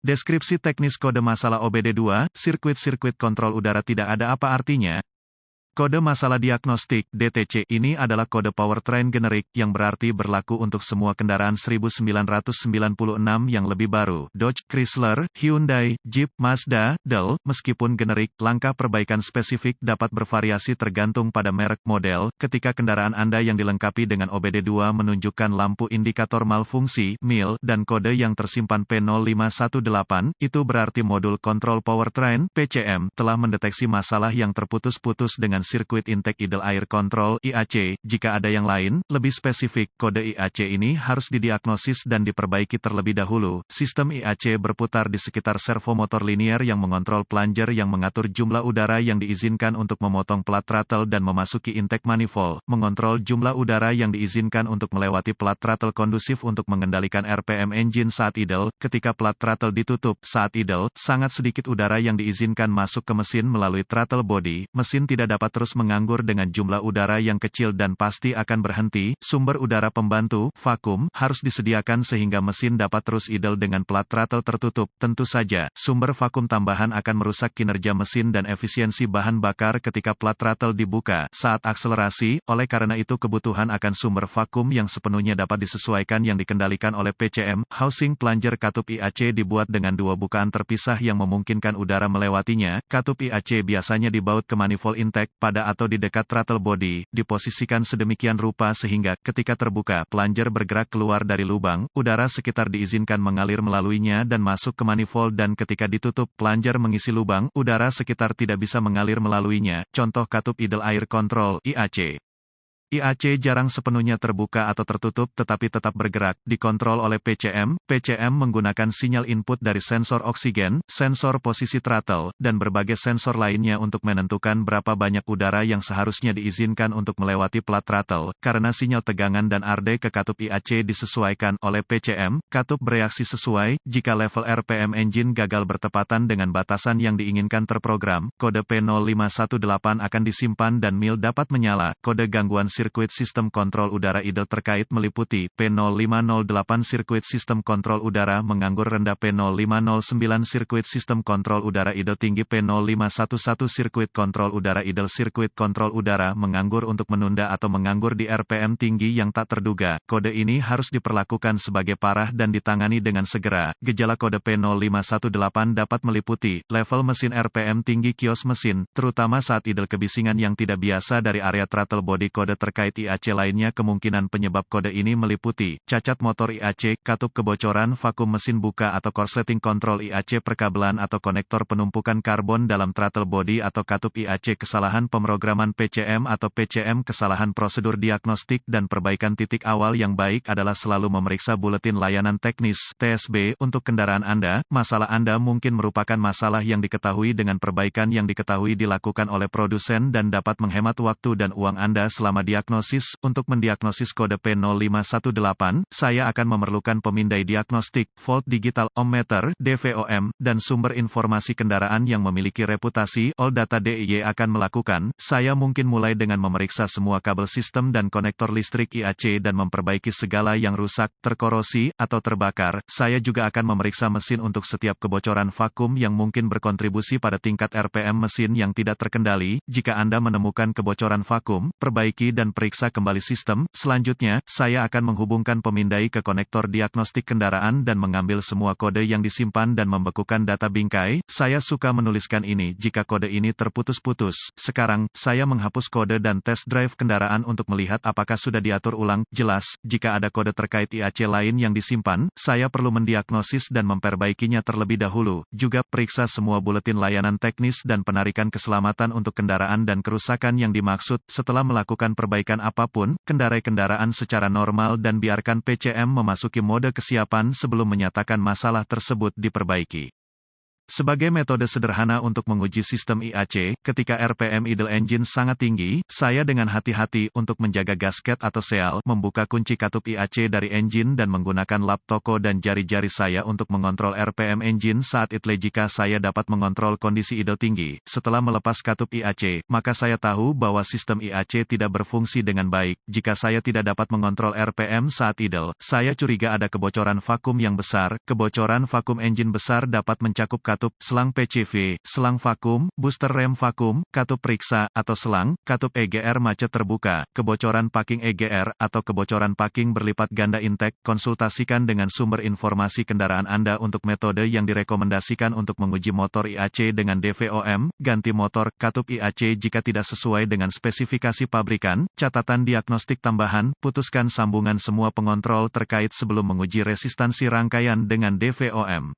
Deskripsi teknis kode masalah OBD2, sirkuit-sirkuit kontrol udara tidak ada apa artinya. Kode masalah diagnostik (DTC) ini adalah kode powertrain generik yang berarti berlaku untuk semua kendaraan 1996 yang lebih baru, Dodge, Chrysler, Hyundai, Jeep, Mazda, Dell. Meskipun generik, langkah perbaikan spesifik dapat bervariasi tergantung pada merek model. Ketika kendaraan Anda yang dilengkapi dengan OBD2 menunjukkan lampu indikator malfungsi (MIL) dan kode yang tersimpan P0518, itu berarti modul kontrol powertrain (PCM) telah mendeteksi masalah yang terputus-putus dengan sirkuit intake idle air control (IAC). Jika ada yang lain, lebih spesifik, kode IAC ini harus didiagnosis dan diperbaiki terlebih dahulu. Sistem IAC berputar di sekitar servo motor linier yang mengontrol plunger yang mengatur jumlah udara yang diizinkan untuk memotong plat throttle dan memasuki intake manifold, mengontrol jumlah udara yang diizinkan untuk melewati plat throttle kondusif untuk mengendalikan RPM engine saat idle. Ketika plat throttle ditutup saat idle, sangat sedikit udara yang diizinkan masuk ke mesin melalui throttle body. Mesin tidak dapat terus menganggur dengan jumlah udara yang kecil dan pasti akan berhenti. Sumber udara pembantu, vakum, harus disediakan sehingga mesin dapat terus idle dengan plat throttle tertutup. Tentu saja, sumber vakum tambahan akan merusak kinerja mesin dan efisiensi bahan bakar ketika plat throttle dibuka saat akselerasi. Oleh karena itu kebutuhan akan sumber vakum yang sepenuhnya dapat disesuaikan yang dikendalikan oleh PCM. Housing plunger katup IAC dibuat dengan dua bukaan terpisah yang memungkinkan udara melewatinya. Katup IAC biasanya dibaut ke manifold intake pada atau di dekat throttle body, diposisikan sedemikian rupa sehingga, ketika terbuka, plunger bergerak keluar dari lubang, udara sekitar diizinkan mengalir melaluinya dan masuk ke manifold dan ketika ditutup, plunger mengisi lubang, udara sekitar tidak bisa mengalir melaluinya. Contoh katup idle air control, IAC. IAC jarang sepenuhnya terbuka atau tertutup tetapi tetap bergerak, dikontrol oleh PCM. PCM menggunakan sinyal input dari sensor oksigen, sensor posisi throttle, dan berbagai sensor lainnya untuk menentukan berapa banyak udara yang seharusnya diizinkan untuk melewati plat throttle. Karena sinyal tegangan dan arde ke katup IAC disesuaikan oleh PCM, katup bereaksi sesuai. Jika level RPM engine gagal bertepatan dengan batasan yang diinginkan terprogram, kode P0518 akan disimpan dan MIL dapat menyala. Kode gangguan sirkuit sistem kontrol udara idle terkait meliputi P0508 sirkuit sistem kontrol udara menganggur rendah, P0509 sirkuit sistem kontrol udara idle tinggi, P0511 sirkuit kontrol udara idle sirkuit kontrol udara menganggur untuk menunda atau menganggur di RPM tinggi yang tak terduga. Kode ini harus diperlakukan sebagai parah dan ditangani dengan segera. Gejala kode P0518 dapat meliputi level mesin RPM tinggi kios mesin, terutama saat idle, kebisingan yang tidak biasa dari area throttle body. Kode terkait IAC lainnya kemungkinan penyebab kode ini meliputi cacat motor IAC, katup kebocoran vakum mesin buka atau korsleting kontrol IAC, perkabelan atau konektor penumpukan karbon dalam throttle body atau katup IAC, kesalahan pemrograman PCM atau PCM, kesalahan prosedur diagnostik dan perbaikan. Titik awal yang baik adalah selalu memeriksa buletin layanan teknis (TSB) untuk kendaraan Anda. Masalah Anda mungkin merupakan masalah yang diketahui dengan perbaikan yang diketahui dilakukan oleh produsen dan dapat menghemat waktu dan uang Anda selama diagnosis. Untuk mendiagnosis kode P0518, saya akan memerlukan pemindai diagnostik, volt digital, ohmmeter, DVOM, dan sumber informasi kendaraan yang memiliki reputasi. All data DIY akan melakukan. Saya mungkin mulai dengan memeriksa semua kabel sistem dan konektor listrik IAC dan memperbaiki segala yang rusak, terkorosi, atau terbakar. Saya juga akan memeriksa mesin untuk setiap kebocoran vakum yang mungkin berkontribusi pada tingkat RPM mesin yang tidak terkendali. Jika Anda menemukan kebocoran vakum, perbaiki dan periksa kembali sistem. Selanjutnya, saya akan menghubungkan pemindai ke konektor diagnostik kendaraan dan mengambil semua kode yang disimpan dan membekukan data bingkai. Saya suka menuliskan ini jika kode ini terputus-putus. Sekarang, saya menghapus kode dan test drive kendaraan untuk melihat apakah sudah diatur ulang. Jelas, jika ada kode terkait IAC lain yang disimpan, saya perlu mendiagnosis dan memperbaikinya terlebih dahulu. Juga, periksa semua buletin layanan teknis dan penarikan keselamatan untuk kendaraan dan kerusakan yang dimaksud. Setelah melakukan perbaikan apapun, kendarai kendaraan secara normal dan biarkan PCM memasuki mode kesiapan sebelum menyatakan masalah tersebut diperbaiki. Sebagai metode sederhana untuk menguji sistem IAC, ketika RPM idle engine sangat tinggi, saya dengan hati-hati untuk menjaga gasket atau seal, membuka kunci katup IAC dari engine dan menggunakan lap toko dan jari-jari saya untuk mengontrol RPM engine saat idle. Jika saya dapat mengontrol kondisi idle tinggi, setelah melepas katup IAC, maka saya tahu bahwa sistem IAC tidak berfungsi dengan baik. Jika saya tidak dapat mengontrol RPM saat idle, saya curiga ada kebocoran vakum yang besar. Kebocoran vakum engine besar dapat mencakup katup, selang PCV, selang vakum, booster rem vakum, katup periksa, atau selang, katup EGR macet terbuka, kebocoran packing EGR, atau kebocoran packing berlipat ganda intake. Konsultasikan dengan sumber informasi kendaraan Anda untuk metode yang direkomendasikan untuk menguji motor IAC dengan DVOM. Ganti motor, katup IAC jika tidak sesuai dengan spesifikasi pabrikan. Catatan diagnostik tambahan, putuskan sambungan semua pengontrol terkait sebelum menguji resistansi rangkaian dengan DVOM.